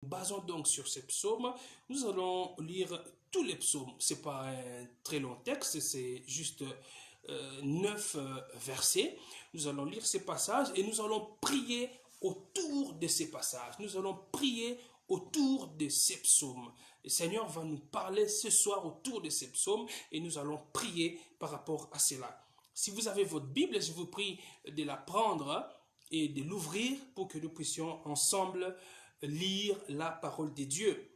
Basons donc sur ces psaumes. Nous allons lire tous les psaumes. Ce n'est pas un très long texte, c'est juste 9 versets. Nous allons lire ces passages et nous allons prier autour de ces passages. Nous allons prier autour de ces psaumes. Le Seigneur va nous parler ce soir autour de ces psaumes et nous allons prier par rapport à cela. Si vous avez votre Bible, je vous prie de la prendre et de l'ouvrir pour que nous puissions ensemble lire la parole de Dieu.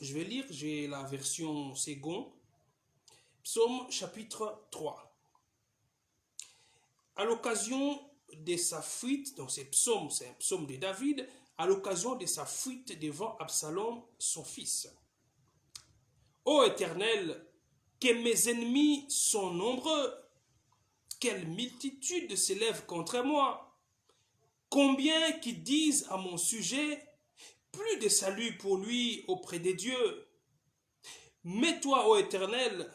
Je vais lire, j'ai la version seconde. Psaume chapitre 3. À l'occasion de sa fuite, donc c'est un psaume de David, à l'occasion de sa fuite devant Absalom, son fils. Ô Éternel, que mes ennemis sont nombreux, quelle multitude s'élève contre moi. Combien qui disent à mon sujet, plus de salut pour lui auprès des dieux. Mais toi, ô Éternel,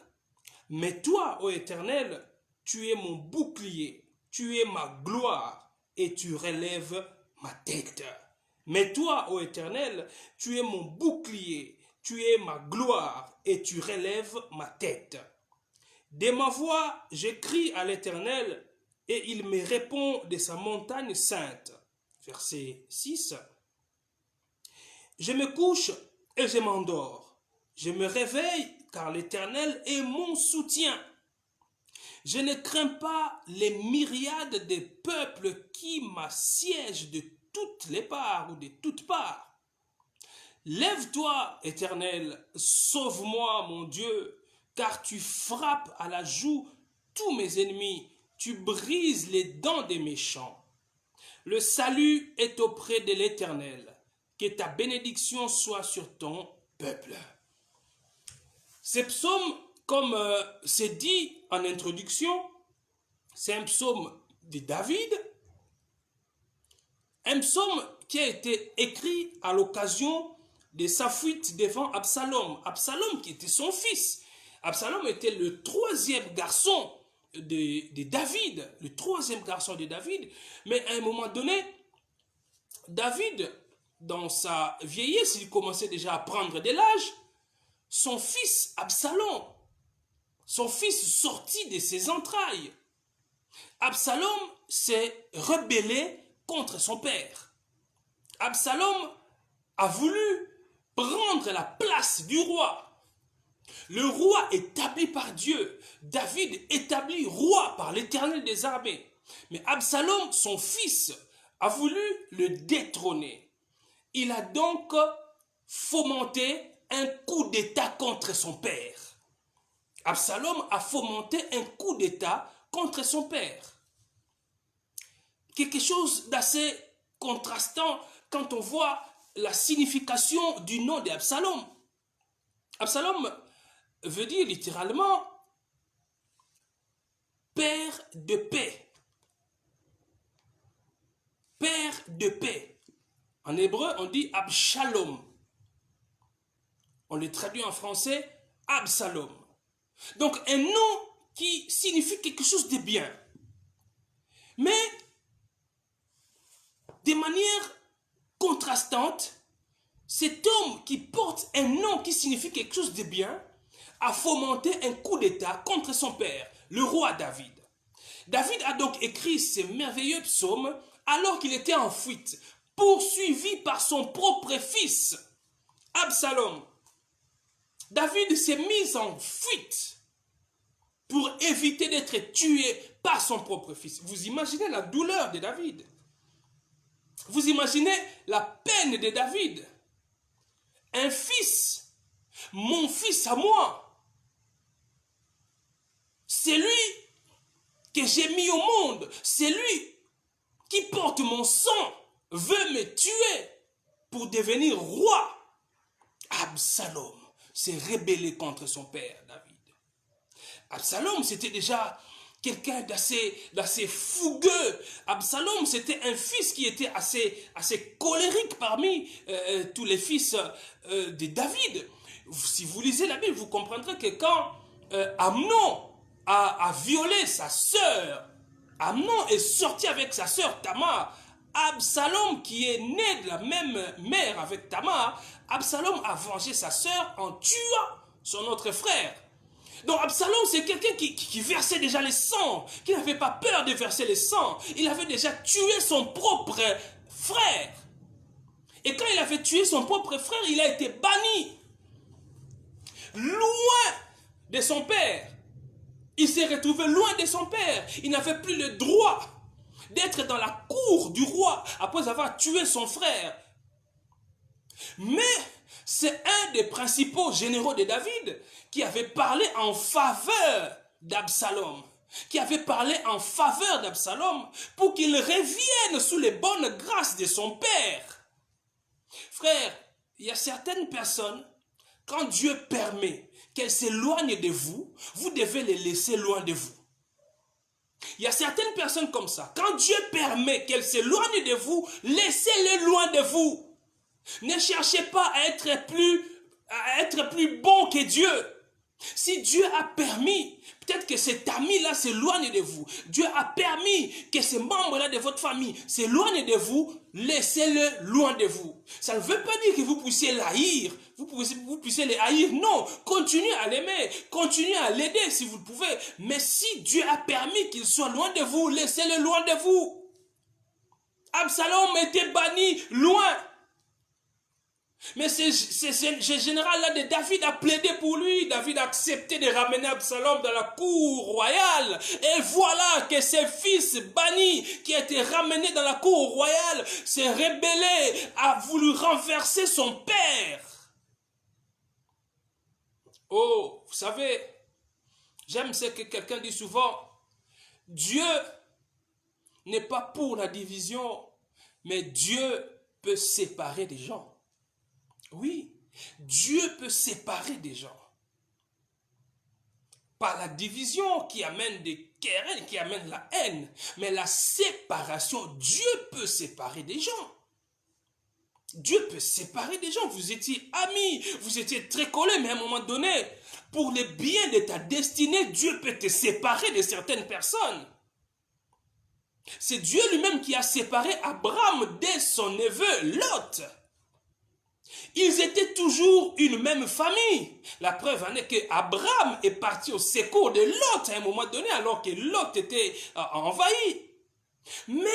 tu es mon bouclier, tu es ma gloire, et tu relèves ma tête. Mais toi, ô Éternel, tu es mon bouclier, tu es ma gloire, et tu relèves ma tête. De ma voix, je crie à l'Éternel, et il me répond de sa montagne sainte. Verset 6. Je me couche et je m'endors. Je me réveille car l'Éternel est mon soutien. Je ne crains pas les myriades de peuples qui m'assiègent de toutes les parts ou de toutes parts. Lève-toi, Éternel, sauve-moi, mon Dieu, car tu frappes à la joue tous mes ennemis, tu brises les dents des méchants. Le salut est auprès de l'Éternel. Que ta bénédiction soit sur ton peuple. Ce psaume, comme c'est dit en introduction, c'est un psaume de David, un psaume qui a été écrit à l'occasion de sa fuite devant Absalom. Absalom qui était son fils. Absalom était le troisième garçon de David, le troisième garçon de David. Mais à un moment donné, David, dans sa vieillesse, il commençait déjà à prendre de l'âge. Son fils Absalom, son fils sorti de ses entrailles. Absalom s'est rebellé contre son père. Absalom a voulu prendre la place du roi. Le roi établi par Dieu, David établi roi par l'Éternel des armées. Mais Absalom, son fils, a voulu le détrôner. Il a donc fomenté un coup d'État contre son père. Absalom a fomenté un coup d'État contre son père. Quelque chose d'assez contrastant quand on voit la signification du nom d'Absalom. Absalom veut dire littéralement père de paix. Père de paix. En hébreu, on dit Abshalom. On le traduit en français Absalom. Donc un nom qui signifie quelque chose de bien. Mais de manière contrastante, cet homme qui porte un nom qui signifie quelque chose de bien a fomenté un coup d'État contre son père, le roi David. David a donc écrit ces merveilleux psaumes alors qu'il était en fuite, poursuivi par son propre fils, Absalom. David s'est mis en fuite pour éviter d'être tué par son propre fils. Vous imaginez la douleur de David. Vous imaginez la peine de David. Un fils, mon fils à moi. C'est lui que j'ai mis au monde. C'est lui qui porte mon sang, veut me tuer pour devenir roi. Absalom s'est rebellé contre son père David. Absalom, c'était déjà quelqu'un d'assez fougueux. Absalom, c'était un fils qui était assez colérique parmi tous les fils de David. Si vous lisez la Bible, vous comprendrez que quand Amnon a violé sa sœur, Amnon est sorti avec sa sœur Tamar. Absalom, qui est né de la même mère avec Tamar, Absalom a vengé sa sœur en tuant son autre frère. Donc Absalom, c'est quelqu'un qui versait déjà le sang, qui n'avait pas peur de verser le sang. Il avait déjà tué son propre frère. Et quand il avait tué son propre frère, il a été banni. Loin de son père. Il s'est retrouvé loin de son père. Il n'avait plus le droit d'être dans la cour du roi après avoir tué son frère. Mais c'est un des principaux généraux de David qui avait parlé en faveur d'Absalom. Qui avait parlé en faveur d'Absalom pour qu'il revienne sous les bonnes grâces de son père. Frère, il y a certaines personnes, quand Dieu permet qu'elles s'éloignent de vous, vous devez les laisser loin de vous. Il y a certaines personnes comme ça. Quand Dieu permet qu'elles s'éloignent de vous, laissez-les loin de vous. Ne cherchez pas à être plus bon que Dieu. Si Dieu a permis, peut-être que cet ami-là s'éloigne de vous. Dieu a permis que ces membres-là de votre famille s'éloignent de vous. Laissez-le loin de vous. Ça ne veut pas dire que vous puissiez l'haïr. Vous puissiez les haïr. Non, continuez à l'aimer. Continuez à l'aider si vous le pouvez. Mais si Dieu a permis qu'il soit loin de vous, laissez-le loin de vous. Absalom était banni loin. Mais ce général-là de David a plaidé pour lui. David a accepté de ramener Absalom dans la cour royale. Et voilà que ses fils bannis, qui étaient ramenés dans la cour royale, s'est rebellé, a voulu renverser son père. Oh, vous savez, j'aime ce que quelqu'un dit souvent. Dieu n'est pas pour la division, mais Dieu peut séparer des gens. Oui, Dieu peut séparer des gens. Pas la division qui amène des querelles, qui amène la haine, mais la séparation. Dieu peut séparer des gens. Dieu peut séparer des gens. Vous étiez amis, vous étiez très collés, mais à un moment donné, pour le bien de ta destinée, Dieu peut te séparer de certaines personnes. C'est Dieu lui-même qui a séparé Abraham de son neveu Lot. Ils étaient toujours une même famille. La preuve en est que Abraham est parti au secours de Lot à un moment donné, alors que Lot était envahi. Mais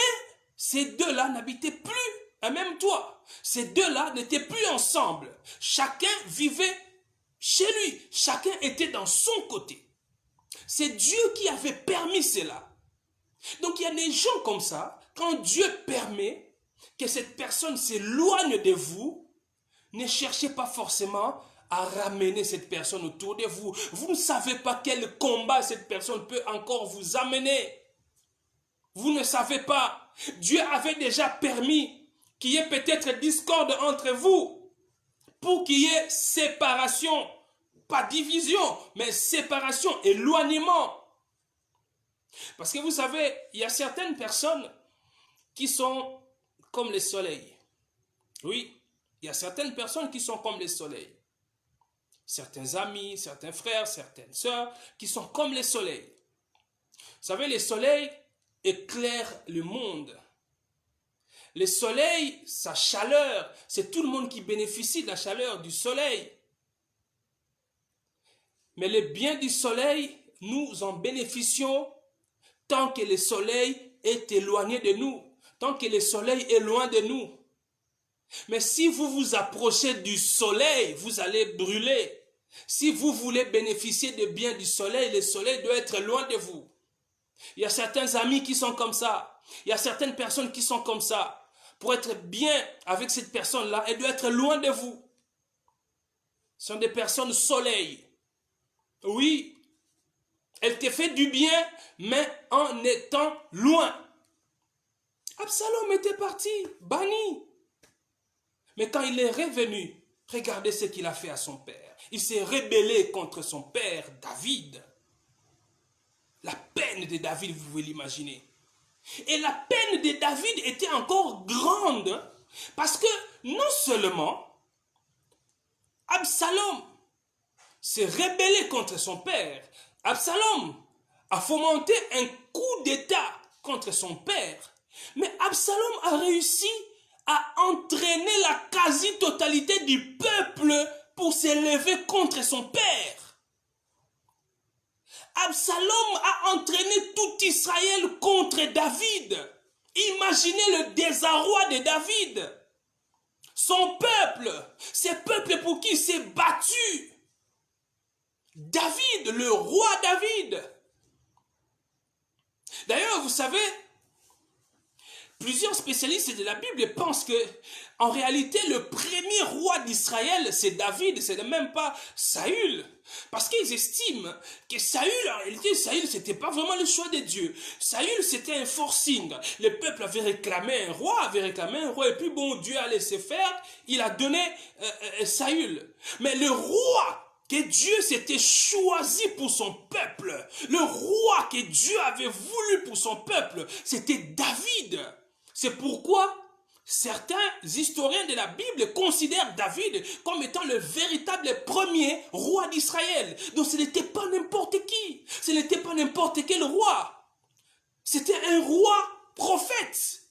ces deux-là n'habitaient plus un même toit. Ces deux-là n'étaient plus ensemble. Chacun vivait chez lui. Chacun était dans son côté. C'est Dieu qui avait permis cela. Donc il y a des gens comme ça, quand Dieu permet que cette personne s'éloigne de vous, ne cherchez pas forcément à ramener cette personne autour de vous. Vous ne savez pas quel combat cette personne peut encore vous amener. Vous ne savez pas. Dieu avait déjà permis qu'il y ait peut-être discorde entre vous pour qu'il y ait séparation. Pas division, mais séparation, éloignement. Parce que vous savez, il y a certaines personnes qui sont comme le soleil. Oui. Il y a certaines personnes qui sont comme les soleils. Certains amis, certains frères, certaines sœurs qui sont comme les soleils. Vous savez, les soleils éclairent le monde. Le soleil, sa chaleur, c'est tout le monde qui bénéficie de la chaleur du soleil. Mais le bien du soleil, nous en bénéficions tant que le soleil est éloigné de nous, tant que le soleil est loin de nous. Mais si vous vous approchez du soleil, vous allez brûler. Si vous voulez bénéficier des biens du soleil, le soleil doit être loin de vous. Il y a certains amis qui sont comme ça. Il y a certaines personnes qui sont comme ça. Pour être bien avec cette personne-là, elle doit être loin de vous. Ce sont des personnes soleil. Oui, elle te fait du bien, mais en étant loin. Absalom était parti, banni. Mais quand il est revenu, regardez ce qu'il a fait à son père. Il s'est rebellé contre son père, David. La peine de David, vous pouvez l'imaginer. Et la peine de David était encore grande, parce que non seulement Absalom s'est rebellé contre son père, Absalom a fomenté un coup d'état contre son père, Mais Absalom a réussi à entraîner la quasi-totalité du peuple pour s'élever contre son père. Absalom a entraîné tout Israël contre David. Imaginez le désarroi de David. Son peuple, ce peuple pour qui il s'est battu. David, le roi David. D'ailleurs, vous savez, plusieurs spécialistes de la Bible pensent que, en réalité, le premier roi d'Israël, c'est David, c'est même pas Saül. Parce qu'ils estiment que Saül, en réalité, Saül, c'était pas vraiment le choix de Dieu. Saül, c'était un forcing. Le peuple avait réclamé un roi, et puis bon, Dieu a laissé faire, il a donné Saül. Mais le roi que Dieu s'était choisi pour son peuple, le roi que Dieu avait voulu pour son peuple, c'était David. C'est pourquoi certains historiens de la Bible considèrent David comme étant le véritable premier roi d'Israël. Donc ce n'était pas n'importe qui, ce n'était pas n'importe quel roi. C'était un roi prophète.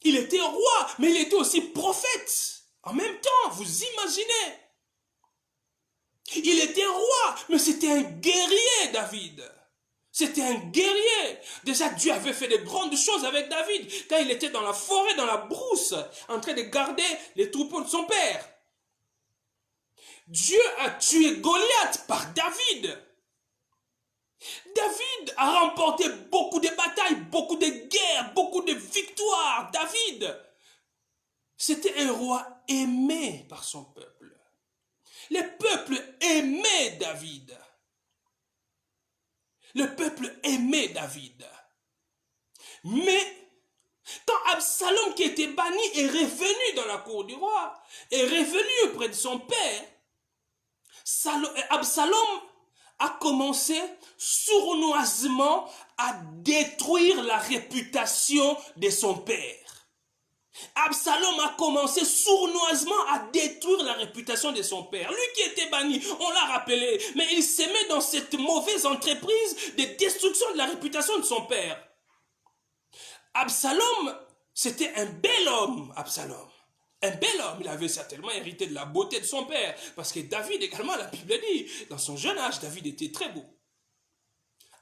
Il était roi, mais il était aussi prophète. En même temps, vous imaginez. Il était roi, mais c'était un guerrier, David. C'était un guerrier. Déjà, Dieu avait fait de grandes choses avec David quand il était dans la forêt, dans la brousse, en train de garder les troupeaux de son père. Dieu a tué Goliath par David. David a remporté beaucoup de batailles, beaucoup de guerres, beaucoup de victoires. David, c'était un roi aimé par son peuple. Le peuple aimait David. Le peuple aimait David. Mais quand Absalom, qui était banni, est revenu dans la cour du roi, est revenu auprès de son père, Absalom a commencé sournoisement à détruire la réputation de son père. Absalom a commencé sournoisement à détruire la réputation de son père. Lui qui était banni, on l'a rappelé, mais il s'est mis dans cette mauvaise entreprise de destruction de la réputation de son père. Absalom, c'était un bel homme, Absalom. Un bel homme, il avait certainement hérité de la beauté de son père, parce que David également, la Bible dit, dans son jeune âge, David était très beau.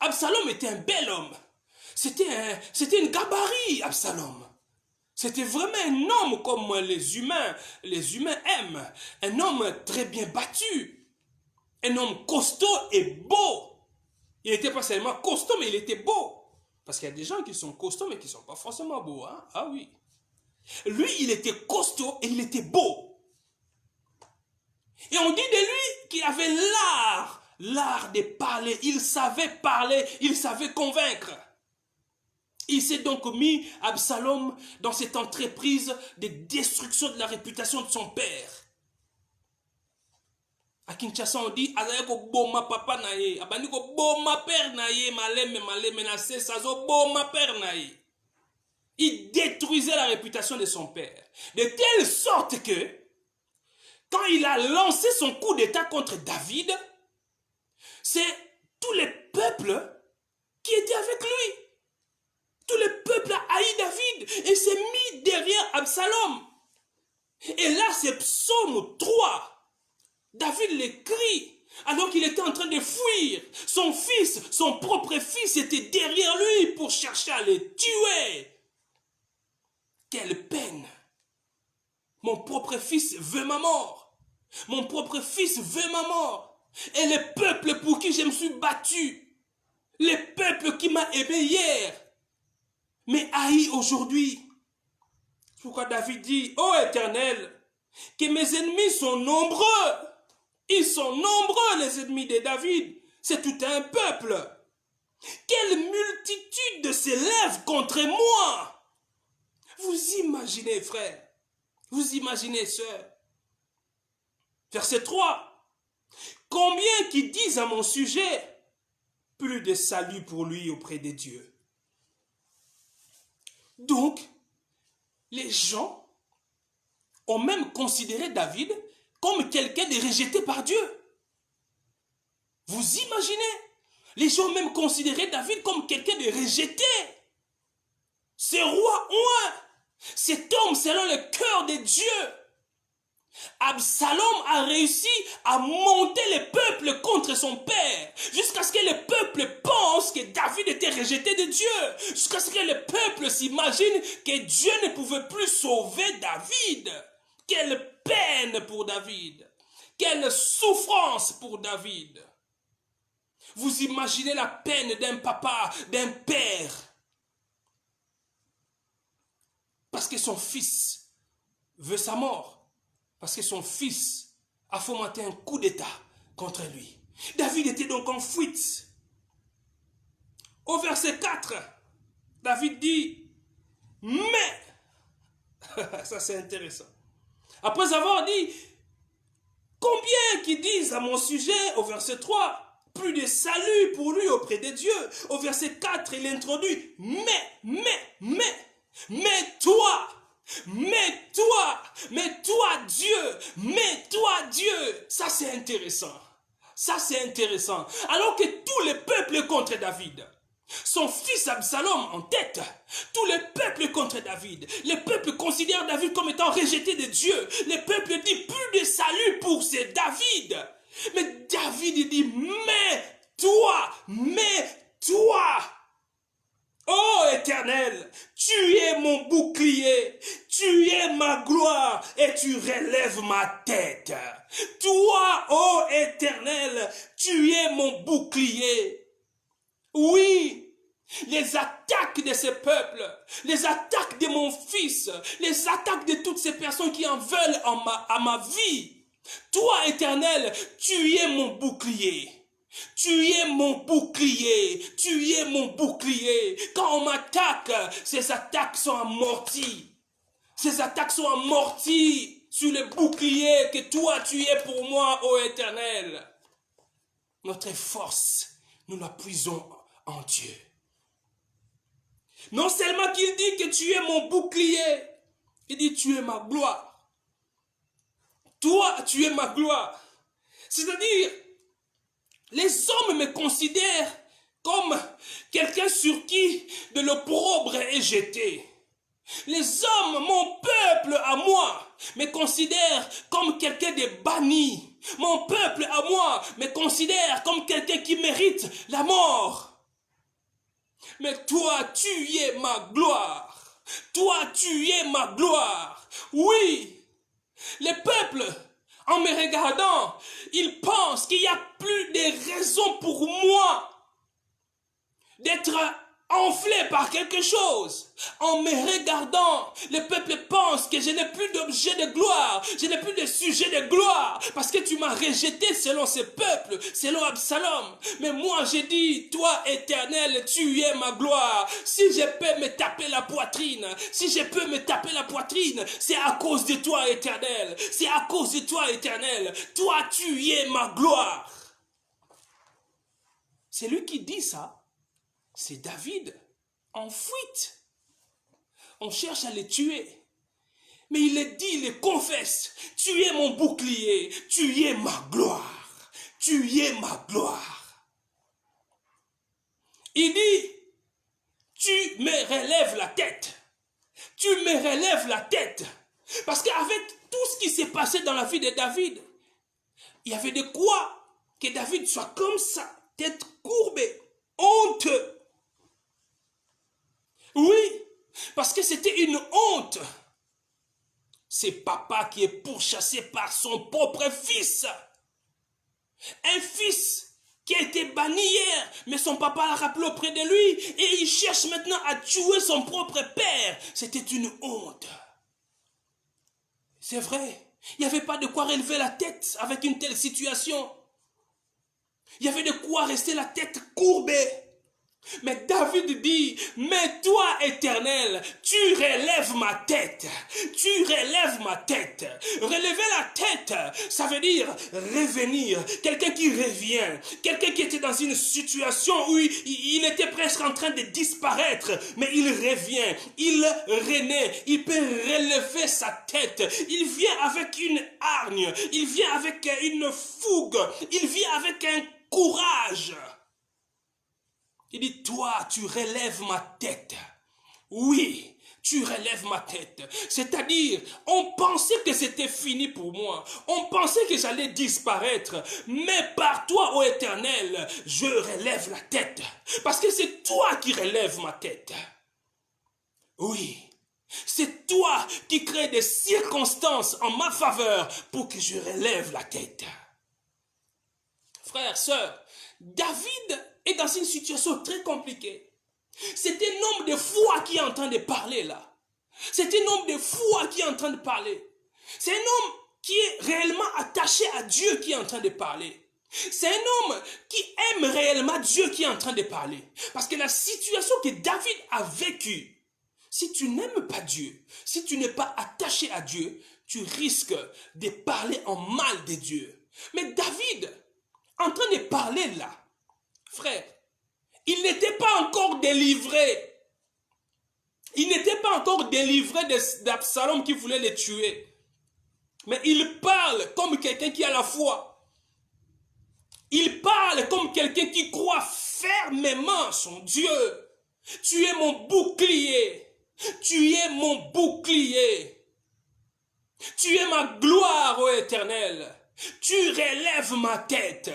Absalom était un bel homme. C'était une gabarit, Absalom. C'était vraiment un homme comme les humains aiment. Un homme très bien battu. Un homme costaud et beau. Il n'était pas seulement costaud, mais il était beau. Parce qu'il y a des gens qui sont costauds, mais qui ne sont pas forcément beaux. Hein? Ah oui. Lui, il était costaud et il était beau. Et on dit de lui qu'il avait l'art de parler. Il savait convaincre. Il s'est donc mis, Absalom, dans cette entreprise de destruction de la réputation de son père. À Kinshasa, on dit, Azayako boma papa naye, abaniko boma père naye, maleme na sesazo boma père naye. Il détruisait la réputation de son père. De telle sorte que, quand il a lancé son coup d'état contre David, c'est tout le peuple qui était avec lui. Tout le peuple a haï David et s'est mis derrière Absalom. Et là, c'est Psaume 3. David l'écrit alors qu'il était en train de fuir. Son propre fils était derrière lui pour chercher à le tuer. Quelle peine. Mon propre fils veut ma mort. Mon propre fils veut ma mort. Et le peuple pour qui je me suis battu, le peuple qui m'a aimé hier, mais haï aujourd'hui. C'est pourquoi David dit, ô Éternel, que mes ennemis sont nombreux. Ils sont nombreux, les ennemis de David. C'est tout un peuple. Quelle multitude s'élève contre moi. Vous imaginez, frère. Vous imaginez, sœur. Verset 3. Combien qui disent à mon sujet, plus de salut pour lui auprès de Dieu. Donc, les gens ont même considéré David comme quelqu'un de rejeté par Dieu. Vous imaginez? Les gens ont même considéré David comme quelqu'un de rejeté. Ce roi oint cet homme selon le cœur de Dieu. Absalom a réussi à monter le peuple contre son père, jusqu'à ce que le peuple pense que David était rejeté de Dieu, jusqu'à ce que le peuple s'imagine que Dieu ne pouvait plus sauver David. Quelle peine pour David, quelle souffrance pour David. Vous imaginez la peine d'un papa, d'un père, parce que son fils veut sa mort. Parce que son fils a fomenté un coup d'état contre lui. David était donc en fuite. Au verset 4, David dit, mais, ça c'est intéressant. Après avoir dit, combien qui disent à mon sujet, au verset 3, plus de salut pour lui auprès de Dieu. Au verset 4, il introduit, mais toi, Dieu. Ça c'est intéressant. Ça c'est intéressant. Alors que tout le peuple est contre David. Son fils Absalom en tête. Tout le peuple est contre David. Le peuple considère David comme étant rejeté de Dieu. Le peuple dit plus de salut pour ce David. Mais David dit, mais toi, ô Éternel, tu es mon bouclier, tu es ma gloire et tu relèves ma tête. Toi, ô Éternel, tu es mon bouclier. Oui, les attaques de ce peuple, les attaques de mon fils, les attaques de toutes ces personnes qui en veulent à ma vie. Toi, Éternel, tu es mon bouclier. Tu es mon bouclier, tu es mon bouclier. Quand on m'attaque, ces attaques sont amorties. Ces attaques sont amorties sur le bouclier que toi tu es pour moi, ô Éternel. Notre force, nous la puisons en Dieu. Non seulement qu'il dit que tu es mon bouclier, il dit tu es ma gloire. Toi, tu es ma gloire. C'est-à-dire, les hommes me considèrent comme quelqu'un sur qui de l'opprobre est jeté. Les hommes, mon peuple à moi, me considèrent comme quelqu'un de banni. Mon peuple à moi me considère comme quelqu'un qui mérite la mort. Mais toi, tu es ma gloire. Toi, tu es ma gloire. Oui, les peuples, en me regardant, ils pensent qu'il n'y a plus de raison pour moi d'être enflé par quelque chose. En me regardant, le peuple pense que je n'ai plus d'objet de gloire, je n'ai plus de sujet de gloire, parce que tu m'as rejeté selon ce peuple, selon Absalom. Mais moi j'ai dit, toi Éternel, tu es ma gloire. Si je peux me taper la poitrine, c'est à cause de toi Éternel, c'est à cause de toi Éternel. Toi tu es ma gloire. C'est lui qui dit ça. C'est David, en fuite. On cherche à le tuer. Mais il le dit, il le confesse. Tu es mon bouclier, tu es ma gloire. Tu es ma gloire. Il dit, tu me relèves la tête. Tu me relèves la tête. Parce qu'avec tout ce qui s'est passé dans la vie de David, il y avait de quoi que David soit comme ça, tête courbée, honteux. Oui, parce que c'était une honte. C'est papa qui est pourchassé par son propre fils. Un fils qui a été banni hier, mais son papa l'a rappelé auprès de lui et il cherche maintenant à tuer son propre père. C'était une honte. C'est vrai, il n'y avait pas de quoi relever la tête avec une telle situation. Il y avait de quoi rester la tête courbée. Mais David dit, mais toi Éternel, tu relèves ma tête, tu relèves ma tête. Relever la tête, ça veut dire revenir, quelqu'un qui revient, quelqu'un qui était dans une situation où il était presque en train de disparaître, mais il revient, il renaît, il peut relever sa tête, il vient avec une hargne, il vient avec une fougue, il vient avec un courage. Il dit, toi, tu relèves ma tête. Oui, tu relèves ma tête. C'est-à-dire, on pensait que c'était fini pour moi. On pensait que j'allais disparaître. Mais par toi, ô Éternel, je relève la tête. Parce que c'est toi qui relèves ma tête. Oui, c'est toi qui crée des circonstances en ma faveur pour que je relève la tête. Frères, sœurs, David est dans une situation très compliquée. C'est un homme de foi qui est en train de parler là. C'est un homme de foi qui est en train de parler. C'est un homme qui est réellement attaché à Dieu qui est en train de parler. C'est un homme qui aime réellement Dieu qui est en train de parler. Parce que la situation que David a vécue, si tu n'aimes pas Dieu, si tu n'es pas attaché à Dieu, tu risques de parler en mal de Dieu. Mais David, en train de parler là, frère, il n'était pas encore délivré. Il n'était pas encore délivré d'Absalom qui voulait le tuer. Mais il parle comme quelqu'un qui a la foi. Il parle comme quelqu'un qui croit fermement son Dieu. Tu es mon bouclier. Tu es mon bouclier. Tu es ma gloire, ô Éternel. Tu relèves ma tête.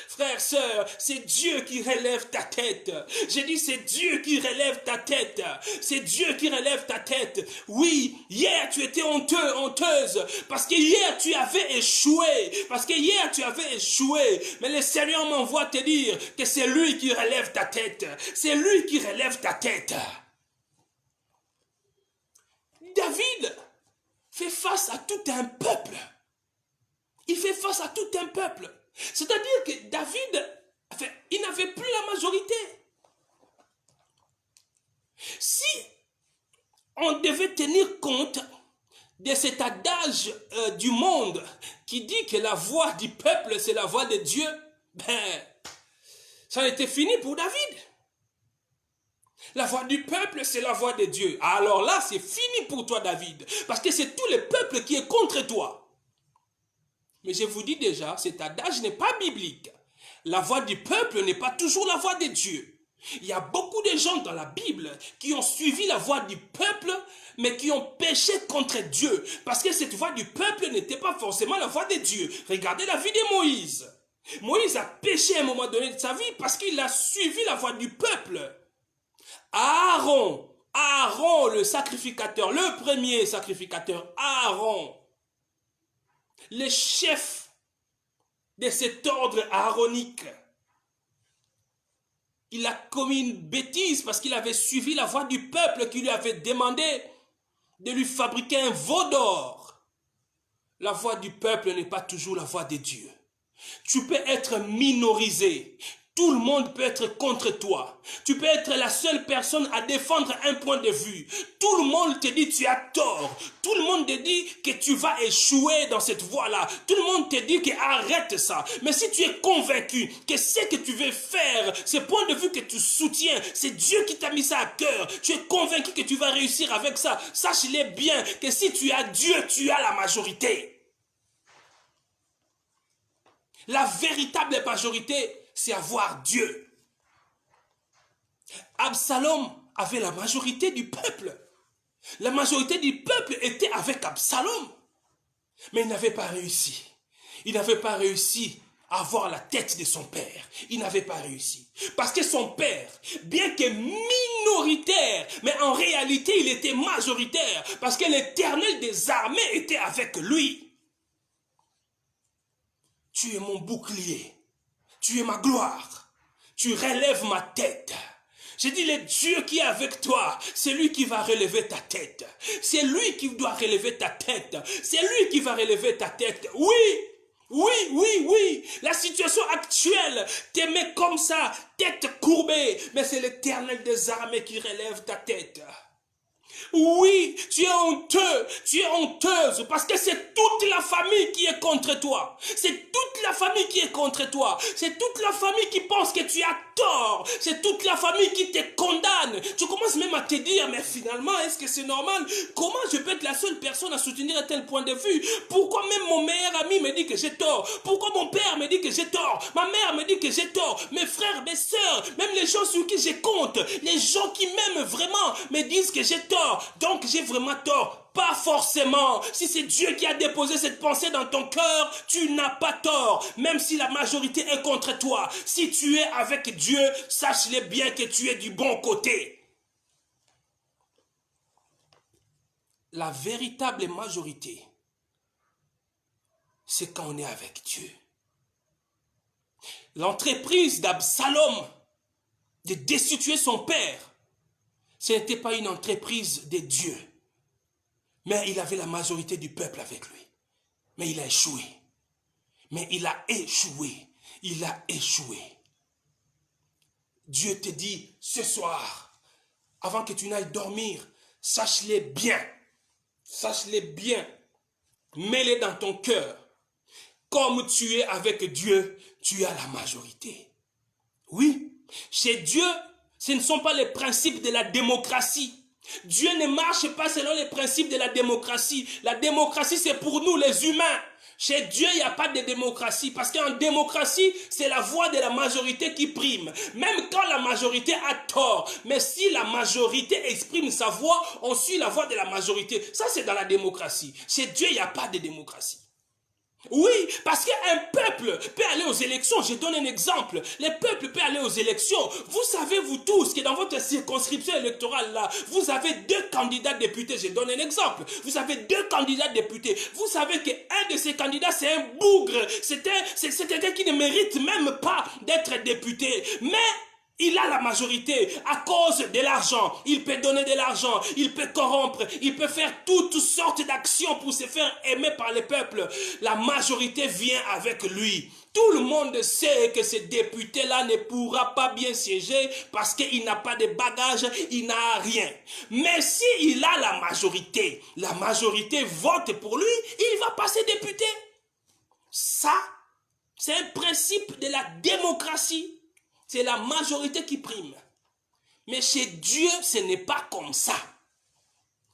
Frère, sœur, c'est Dieu qui relève ta tête. J'ai dit c'est Dieu qui relève ta tête. C'est Dieu qui relève ta tête. Oui, hier tu étais honteux, honteuse. Parce que hier tu avais échoué. Parce que hier tu avais échoué. Mais le Seigneur m'envoie te dire que c'est lui qui relève ta tête. C'est lui qui relève ta tête. David fait face à tout un peuple. Il fait face à tout un peuple. C'est-à-dire que David, il n'avait plus la majorité. Si on devait tenir compte de cet adage du monde qui dit que la voix du peuple, c'est la voix de Dieu, ben, ça a été fini pour David. La voix du peuple, c'est la voix de Dieu. Alors là, c'est fini pour toi, David. Parce que c'est tout le peuple qui est contre toi. Mais je vous dis déjà, cet adage n'est pas biblique. La voix du peuple n'est pas toujours la voix de Dieu. Il y a beaucoup de gens dans la Bible qui ont suivi la voix du peuple, mais qui ont péché contre Dieu. Parce que cette voix du peuple n'était pas forcément la voix de Dieu. Regardez la vie de Moïse. Moïse a péché à un moment donné de sa vie parce qu'il a suivi la voix du peuple. Aaron, le sacrificateur, le premier sacrificateur, Aaron, le chef de cet ordre aaronique, il a commis une bêtise parce qu'il avait suivi la voix du peuple qui lui avait demandé de lui fabriquer un veau d'or. La voix du peuple n'est pas toujours la voix de Dieu. Tu peux être minorisé. Tout le monde peut être contre toi. Tu peux être la seule personne à défendre un point de vue. Tout le monde te dit tu as tort. Tout le monde te dit que tu vas échouer dans cette voie-là. Tout le monde te dit que arrête ça. Mais si tu es convaincu que ce que tu veux faire, ce point de vue que tu soutiens, c'est Dieu qui t'a mis ça à cœur. Tu es convaincu que tu vas réussir avec ça. Sache-le bien que si tu as Dieu, tu as la majorité. La véritable majorité, c'est avoir Dieu. Absalom avait la majorité du peuple. La majorité du peuple était avec Absalom. Mais il n'avait pas réussi. Il n'avait pas réussi à avoir la tête de son père. Il n'avait pas réussi. Parce que son père, bien que minoritaire, mais en réalité il était majoritaire. Parce que l'Éternel des armées était avec lui. Tu es mon bouclier. Tu es ma gloire. Tu relèves ma tête. J'ai dit, le Dieu qui est avec toi, c'est lui qui va relever ta tête. C'est lui qui doit relever ta tête. C'est lui qui va relever ta tête. Oui. La situation actuelle te met comme ça, tête courbée. Mais c'est l'Éternel des armées qui relève ta tête. Oui, tu es honteux, tu es honteuse, parce que c'est toute la famille qui est contre toi. C'est toute la famille qui est contre toi. C'est toute la famille qui pense que tu as tort. C'est toute la famille qui te condamne. Tu commences même à te dire, mais finalement, est-ce que c'est normal? Comment je peux être la seule personne à soutenir un tel point de vue? Pourquoi même mon meilleur ami me dit que j'ai tort? Pourquoi mon père me dit que j'ai tort? Ma mère me dit que j'ai tort. Mes frères, mes sœurs, même les gens sur qui je compte, les gens qui m'aiment vraiment me disent que j'ai tort. Donc j'ai vraiment tort. Pas forcément. Si c'est Dieu qui a déposé cette pensée dans ton cœur, tu n'as pas tort. Même si la majorité est contre toi. Si tu es avec Dieu, sache-le bien que tu es du bon côté. La véritable majorité, c'est quand on est avec Dieu. L'entreprise d'Absalom de destituer son père, ce n'était pas une entreprise de Dieu. Mais il avait la majorité du peuple avec lui. Mais il a échoué. Mais il a échoué. Il a échoué. Dieu te dit ce soir, avant que tu n'ailles dormir, sache-le bien. Sache-le bien. Mets-le dans ton cœur. Comme tu es avec Dieu, tu as la majorité. Oui, chez Dieu, ce ne sont pas les principes de la démocratie. Dieu ne marche pas selon les principes de la démocratie. La démocratie, c'est pour nous les humains. Chez Dieu, il n'y a pas de démocratie. Parce qu'en démocratie, c'est la voix de la majorité qui prime. Même quand la majorité a tort. Mais si la majorité exprime sa voix, on suit la voix de la majorité. Ça, c'est dans la démocratie. Chez Dieu, il n'y a pas de démocratie. Oui, parce qu'un peuple peut aller aux élections. Je donne un exemple. Les peuples peuvent aller aux élections. Vous savez, vous tous, que dans votre circonscription électorale, là, vous avez 2 candidats députés. Je donne un exemple. Vous avez 2 candidats députés. Vous savez qu'un de ces candidats, c'est un bougre. C'est quelqu'un qui ne mérite même pas d'être député. Mais il a la majorité à cause de l'argent. Il peut donner de l'argent, il peut corrompre, il peut faire toutes sortes d'actions pour se faire aimer par le peuple. La majorité vient avec lui. Tout le monde sait que ce député-là ne pourra pas bien siéger parce qu'il n'a pas de bagages, il n'a rien. Mais s'il a la majorité vote pour lui, il va passer député. Ça, c'est un principe de la démocratie. C'est la majorité qui prime. Mais chez Dieu, ce n'est pas comme ça.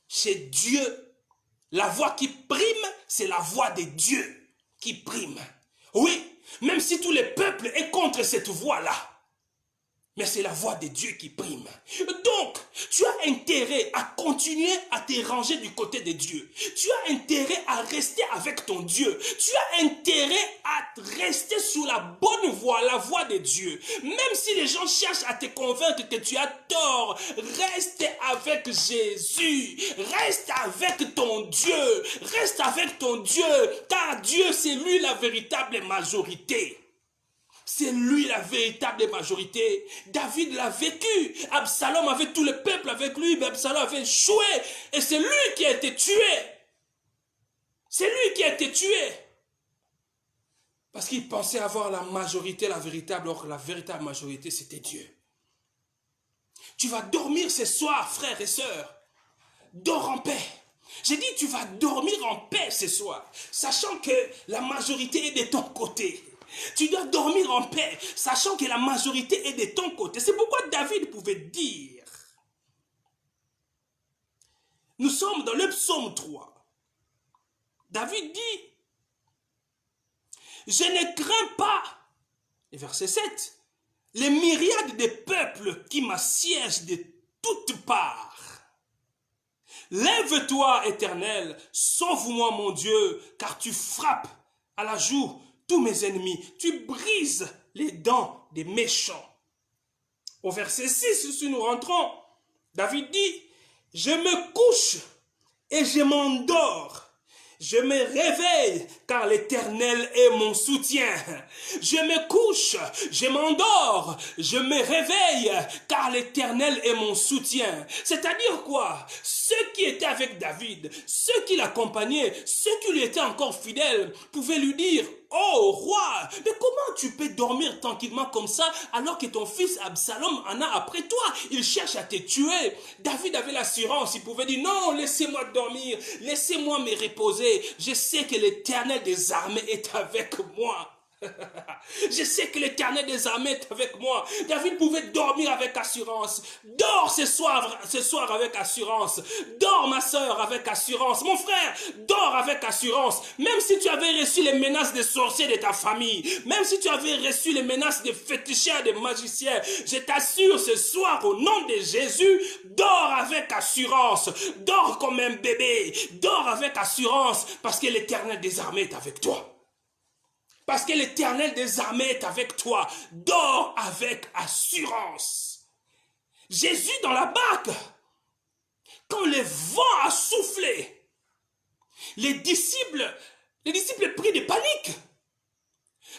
Chez Dieu, la voix qui prime, c'est la voix de Dieu qui prime. Oui, même si tout le peuple est contre cette voix-là. Mais c'est la voix de Dieu qui prime. Donc, tu as intérêt à continuer à te ranger du côté de Dieu. Tu as intérêt à rester avec ton Dieu. Tu as intérêt à rester sur la bonne voie, la voie de Dieu. Même si les gens cherchent à te convaincre que tu as tort, reste avec Jésus. Reste avec ton Dieu. Reste avec ton Dieu. Car Dieu, c'est lui la véritable majorité. C'est lui la véritable majorité. David l'a vécu. Absalom avait tout le peuple avec lui, mais Absalom avait échoué. Et c'est lui qui a été tué. C'est lui qui a été tué. Parce qu'il pensait avoir la majorité, la véritable, or la véritable majorité, c'était Dieu. Tu vas dormir ce soir, frères et sœurs. Dors en paix. J'ai dit, tu vas dormir en paix ce soir, sachant que la majorité est de ton côté. Tu dois dormir en paix, sachant que la majorité est de ton côté. C'est pourquoi David pouvait dire, nous sommes dans le psaume 3. David dit, je ne crains pas, et verset 7, les myriades de peuples qui m'assiègent de toutes parts. Lève-toi, Éternel, sauve-moi, mon Dieu, car tu frappes à la joue tous mes ennemis, tu brises les dents des méchants. Au verset 6, si nous rentrons, David dit, je me couche et je m'endors. Je me réveille car l'Éternel est mon soutien. Je me couche, je m'endors, je me réveille car l'Éternel est mon soutien. C'est-à-dire quoi? Ceux qui étaient avec David, ceux qui l'accompagnaient, ceux qui lui étaient encore fidèles, pouvaient lui dire, oh roi, mais comment tu peux dormir tranquillement comme ça alors que ton fils Absalom en a après toi? Il cherche à te tuer. David avait l'assurance, il pouvait dire non, laissez-moi dormir, laissez-moi me reposer. Je sais que l'Éternel des armées est avec moi. Je sais que l'Éternel des armées est avec moi. David pouvait dormir avec assurance. Dors ce soir avec assurance. Dors ma soeur avec assurance. Mon frère, dors avec assurance. Même si tu avais reçu les menaces des sorciers de ta famille, même si tu avais reçu les menaces des féticheurs, des magiciens, je t'assure ce soir au nom de Jésus, dors avec assurance. Dors comme un bébé. Dors avec assurance parce que l'Éternel des armées est avec toi. Parce que l'Éternel des armées est avec toi. Dors avec assurance. Jésus dans la barque, quand le vent a soufflé, les disciples pris de panique.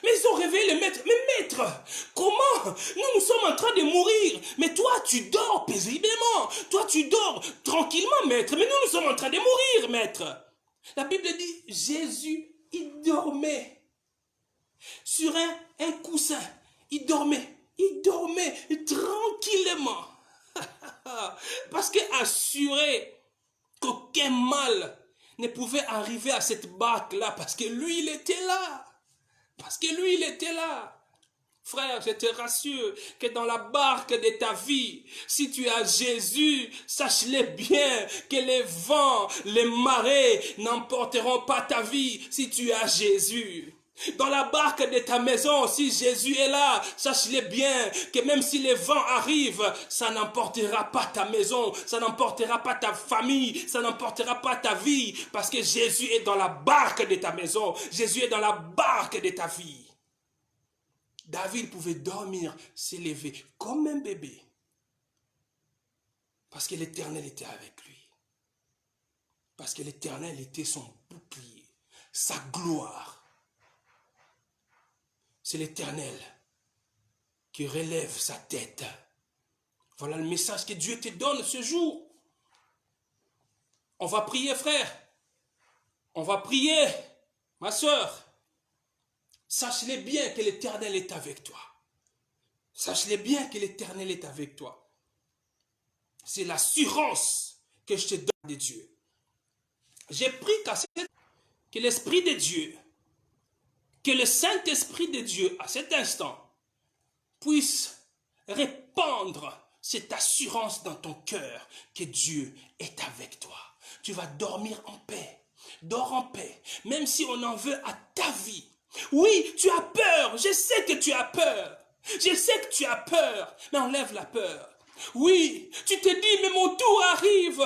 Mais ils ont réveillé le maître. Mais maître, comment? Nous sommes en train de mourir. Mais toi, tu dors paisiblement. Toi, tu dors tranquillement, maître. Mais nous sommes en train de mourir, maître. La Bible dit, Jésus, il dormait. Sur un coussin, il dormait tranquillement. Parce que assuré qu'aucun mal ne pouvait arriver à cette barque-là, parce que lui, il était là. Frère, je te rassure que dans la barque de ta vie, si tu as Jésus, sache-le bien que les vents, les marées n'emporteront pas ta vie si tu as Jésus. Dans la barque de ta maison, si Jésus est là, sache-le bien que même si les vents arrivent, ça n'emportera pas ta maison, ça n'emportera pas ta famille, ça n'emportera pas ta vie, parce que Jésus est dans la barque de ta maison, Jésus est dans la barque de ta vie. David pouvait dormir, s'élever comme un bébé, parce que l'Éternel était avec lui, parce que l'Éternel était son bouclier, sa gloire. C'est l'Éternel qui relève sa tête. Voilà le message que Dieu te donne ce jour. On va prier, frère. On va prier, ma soeur. Sache-le bien que l'Éternel est avec toi. Sache-le bien que l'Éternel est avec toi. C'est l'assurance que je te donne de Dieu. J'ai pris que l'Esprit de Dieu, que le Saint-Esprit de Dieu, à cet instant, puisse répandre cette assurance dans ton cœur que Dieu est avec toi. Tu vas dormir en paix. Dors en paix. Même si on en veut à ta vie. Oui, tu as peur. Je sais que tu as peur. Je sais que tu as peur. Mais enlève la peur. Oui, tu te dis, mais mon tour arrive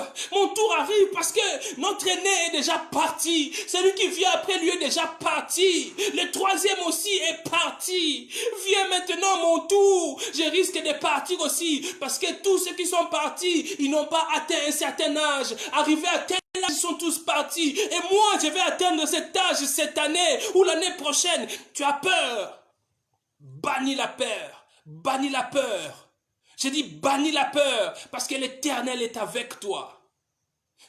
parce que notre aîné est déjà parti, celui qui vient après lui est déjà parti, le troisième aussi est parti, viens maintenant mon tour, je risque de partir aussi, parce que tous ceux qui sont partis, ils n'ont pas atteint un certain âge, arrivé à tel âge, ils sont tous partis, et moi je vais atteindre cet âge cette année ou l'année prochaine. Tu as peur, bannis la peur, bannis la peur. J'ai dit, bannis la peur, parce que l'Éternel est avec toi.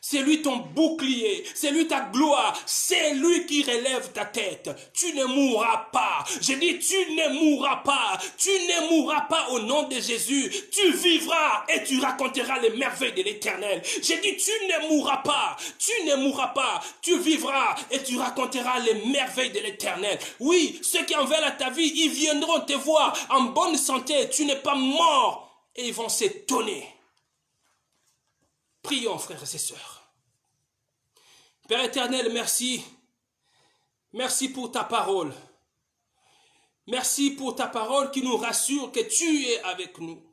C'est lui ton bouclier, c'est lui ta gloire, c'est lui qui relève ta tête. Tu ne mourras pas. J'ai dit, tu ne mourras pas. Tu ne mourras pas au nom de Jésus. Tu vivras et tu raconteras les merveilles de l'Éternel. J'ai dit, tu ne mourras pas. Tu ne mourras pas. Tu vivras et tu raconteras les merveilles de l'Éternel. Oui, ceux qui en veulent à ta vie, ils viendront te voir en bonne santé. Tu n'es pas mort. Et ils vont s'étonner. Prions, frères et sœurs. Père éternel, merci. Merci pour ta parole. Merci pour ta parole qui nous rassure que tu es avec nous.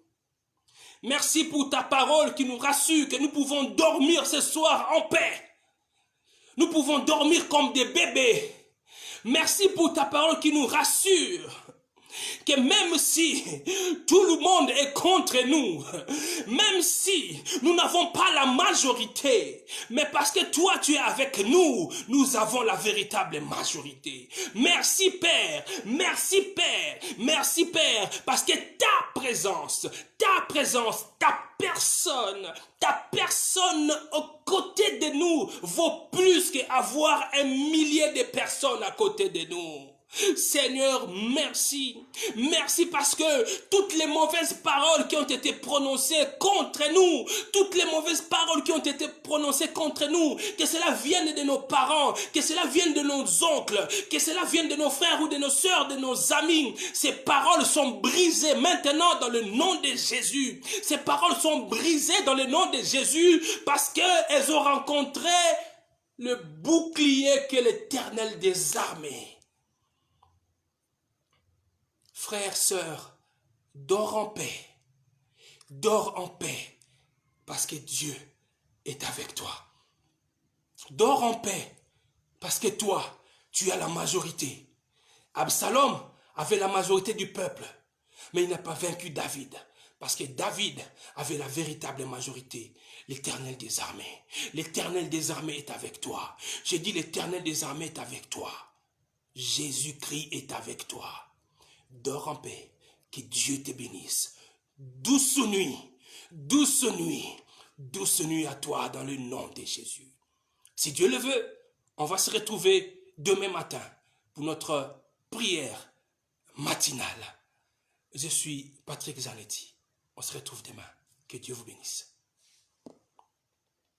Merci pour ta parole qui nous rassure que nous pouvons dormir ce soir en paix. Nous pouvons dormir comme des bébés. Merci pour ta parole qui nous rassure que même si tout le monde est contre nous, même si nous n'avons pas la majorité, mais parce que toi tu es avec nous, nous avons la véritable majorité. Merci Père, merci Père, merci Père, parce que ta présence, ta présence, ta personne aux côtés de nous vaut plus qu'avoir un millier de personnes à côté de nous. Seigneur, merci. Merci parce que toutes les mauvaises paroles qui ont été prononcées contre nous, toutes les mauvaises paroles qui ont été prononcées contre nous, que cela vienne de nos parents, que cela vienne de nos oncles, que cela vienne de nos frères ou de nos sœurs, de nos amis, ces paroles sont brisées maintenant dans le nom de Jésus. Ces paroles sont brisées dans le nom de Jésus parce qu'elles ont rencontré le bouclier que l'Éternel des armées. Frères, sœurs, dors en paix, parce que Dieu est avec toi. Dors en paix, parce que toi, tu as la majorité. Absalom avait la majorité du peuple, mais il n'a pas vaincu David, parce que David avait la véritable majorité. L'Éternel des armées. L'Éternel des armées est avec toi. J'ai dit l'Éternel des armées est avec toi. Jésus-Christ est avec toi. Dors en paix, que Dieu te bénisse. Douce nuit, douce nuit, douce nuit à toi dans le nom de Jésus. Si Dieu le veut, on va se retrouver demain matin pour notre prière matinale. Je suis Patrick Zanetti. On se retrouve demain. Que Dieu vous bénisse.